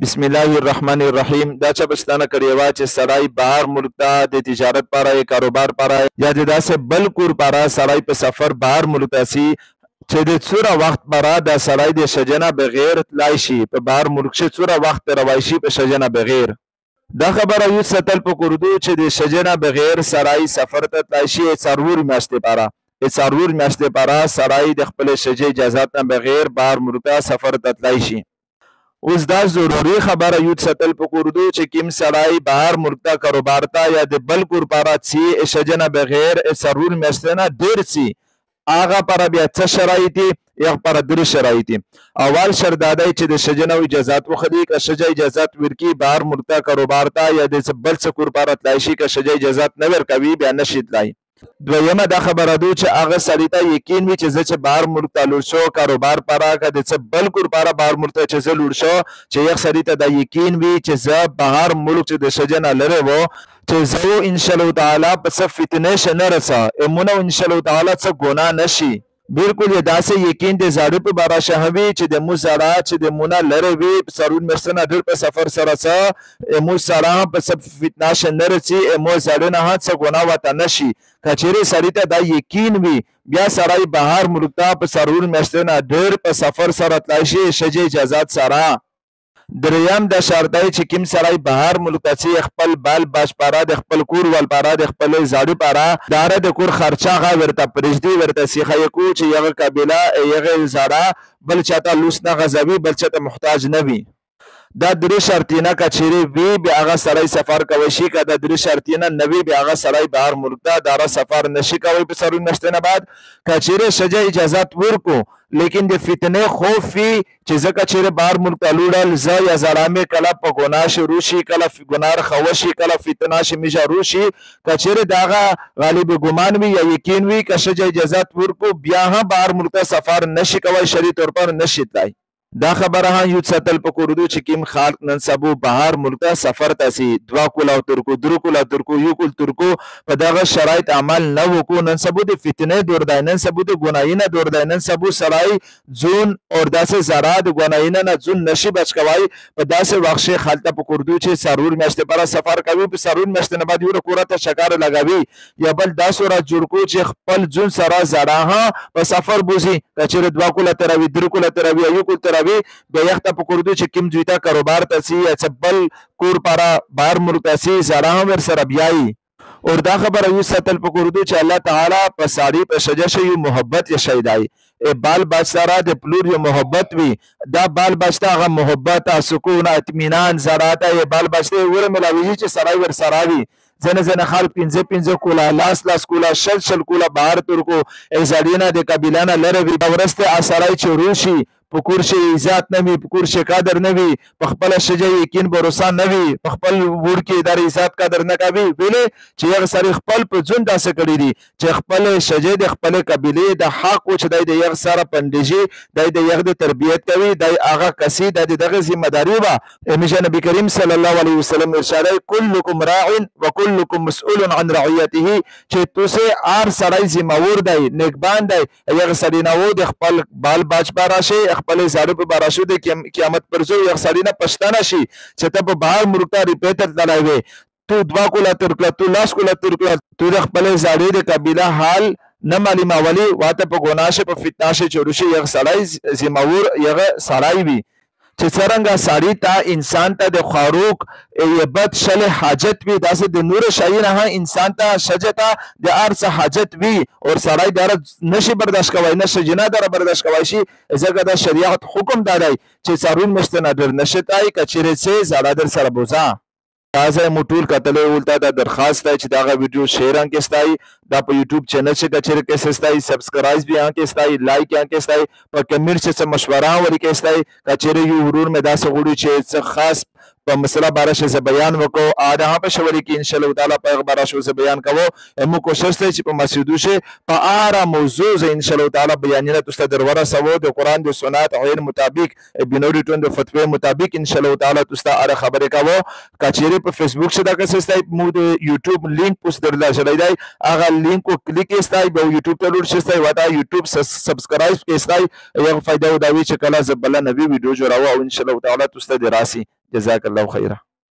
بسم الله الرحمن الرحیم دا چا پښتنه کړی وا چې سړی بهر ملک ته د تجارت لپاره یا کاروبار لپاره یا د داسې بل کور لپاره سړی په سفر بهر ملک ته سي چې د څوره وخت لپاره د سړی د شجنه بغیر تلای شي په بهر ملک شي څوره وخت روای شي په شجنه بغیر دا خبره یو ستل په کوردو چې د شجنه بغیر سړی سفر ته تلای شي څارور میاشتې لپاره څارور میاشتې لپاره سړی د خپل شجه اجازه نه بغیر بهر ملک ته سفر ته تلای شي اوس دا ضروري خبره یو ستل په کوردو چې کیم سړی بهر ملک ته کاروبار ته یا د بل کور لپاره سي شجنه بغیر څارور میاشتې نه ډیر سي هغه پر بیا څه شرایط یا پر درې شرایط اول شرط دا دی چې د شجنه اجازه وخدي که شجه اجازه ورکی بهر ملک ته کاروبار ته یا د بل څه کور لپاره تلای شي که شجه اجازه نه ورکوي بیا نشي تلای دویمه دا خبره ده چې هغه سړی ته یقین وي چې زه چې بهر ملک ته لوړ شو کاروبار لپاره که د څه بل کور لپاره بهر ملک ته چې زه لوړ شو چې یو سړی ته دا یقین وي چې زه بهر ملک چې د شجنه لرې و چې زه انشاءالله تعالی په څه فتنې شه نه رسه امونه انشاءالله تعالی څه ګناه نشي بالکل یې داسې یقین د زاړه په باره شهوي چې د مو زړه چې د مونه لرې وي سرون مرسنه ډېر په سفر سره څه مو سره په څه فتنه شه نه رسي مو زړه نه څه ګناه وته نشي که چیرې سړي ته دا یقین وي بیا سړی بهر ملک ته په سرون مرسنه ډېر په سفر سره تلای شي شجه اجازات سره دریم د شرط دی چې کوم سړی بهر ملک ته ځي خپل بال باش پاره د خپل کور ول پاره د خپل زاړه پاره داره د کور خرچه غا ورته پرېږدي ورته سیخه کو چې یغه قبیله یغه زاړه بل چاته لوس نه غزوي بل چاته محتاج نه وي دا درې شرطینه کچيري وی بیا هغه سړی سفر کوي شي که دا درې شرطینه نوي بیا هغه سړی بهر ملک ته داره سفر نشي کوي په سرون مشتنه بعد کچيري شجه اجازه ورکو لیکن د فتنه خوف وي چې ځکه چې بهر ملک ته لوړل ز یا زرامه کله په ګناه شروع شي کله ګناه خوشي کله فتنه شي میجرو شي کچيري داغه غالب ګمان وي یا یقین وي که شجه اجازه ورکو بیا هم بهر ملک ته سفر نشي کوي شری تور پر نشي تلای دا خبره ها یو ستل په کوردو چې کیم خلق نن سبو بهر ملک ته سفر تاسي دوا کولا ترکو درو کولا ترکو یو کول ترکو په دغه شرایط عمل نه وکړو نن سبو د فتنې دور دی نن سبو د ګناینه دور دی نن سبو سړی ځون اور داسې زرا د ګناینه نه ځون نشي بچ کوي په داسې وخت شي خلک په کوردو چې سرور میاشتې پر سفر کوي په سرور میاشتې نه بعد یو کورته شکار لګوي یا بل داسو را جوړ کو چې خپل ځون سره زرا ها په سفر بوزي چې دوا کولا تروي درو کولا تروي یو کول تروي بیا یخته په کوردو چې کیم دوی ته کاروبار ته سي یا بل کور پاره بهر ملک ته سي زړه هم ور سره بیاي اور دا خبره یو ستل په کوردو چې الله تعالی په ساړي په شجه شي محبت یا شیدای بال بچاره د پلور یو محبت وي دا بال بچتا هغه محبت سکون اطمینان زراعت بال بچته ور ملاوي چې سړی ور سره وي زنه خلک پنځه کولا لاس کولا شل کولا بهر ترکو ازاډینا د قبیلانه لره وي ورسته اثرای چروشي پکور شي عزت نه وي پکور شي قدر نه وي په خپل شجه یقین باور نه وي په خپل ور کې د عزت قدر نه کوي ویلې چې یو سړی خپل په ځون داسې کړی دي چې خپل شجه د خپل قبيله د حق او چې د یو سره پندېږي د یو د تربيت کوي د هغه کسي د دغه ذمہ داری وا همیشه نبی کریم صلی الله علیه وسلم ارشاد کلکم راع وکلکم مسئول عن رعیته چې تاسو هر سړی ذمہ ور دی نیکبان دی یو سړی نو د خپل بال باج براشه خپل زاړه په باراشو د قیامت پر زو یو سړی نه پښتنه شي چې ته په بهر ملک ته ریپیټر تلای تو دوا کولا ترکلا تو لاس کولا ترکلا تو د خپل زاړه د قبيله حال نه معلومه ولی واته په ګناشه په فتناشه چورشي یو سړی زمور یو سړی وي چې څنګه سړی ته انسان ته د خاروق یبت شل حاجت وي داسې د نور شاین ها انسان ته شجته د ارس حاجت وي او سړی در نشي برداشت کوي نشي جنا در برداشت کوي شي ځکه د شریعت حکم دادای چې سارون مشتنه در نشتای کچره سي زړه در سره بوزا تازه موټول کتل ولته د درخواست چې دا ویډیو شیر ان کې استای دا په یوټیوب چینل چې کچره کې استای سبسکرایب بھی ان کې استای لایک ان کې استای په کمنټ چې مشوره ورکې استای کچره یو ورور مې دا سغوړي چې خاص په مسله بارشه ز بیان وکاو اده ها په شوري کې ان شاء الله تعالی په خبره شو ز بیان کوو مو کوشش ته چې په مسجدو شه په اره موضوع ز ان شاء الله تعالی بیانونه تاسو در ورسو د قران د سنت غیر مطابق بنوري توند فتوی مطابق ان شاء الله تعالی تاسو اره خبره کوو کچيري په فیسبوک شه دا که سستای مو د یوټیوب لینک پوس درلا شلای دی هغه لینک کو کلیک استای به یوټیوب ته لور شستای وتا یوټیوب سبسکرایب استای یو فائدہ وداوی چې کله زبل نبی ویډیو جوړاو او ان شاء الله تعالی تاسو ته دراسي جزاک الله خیره.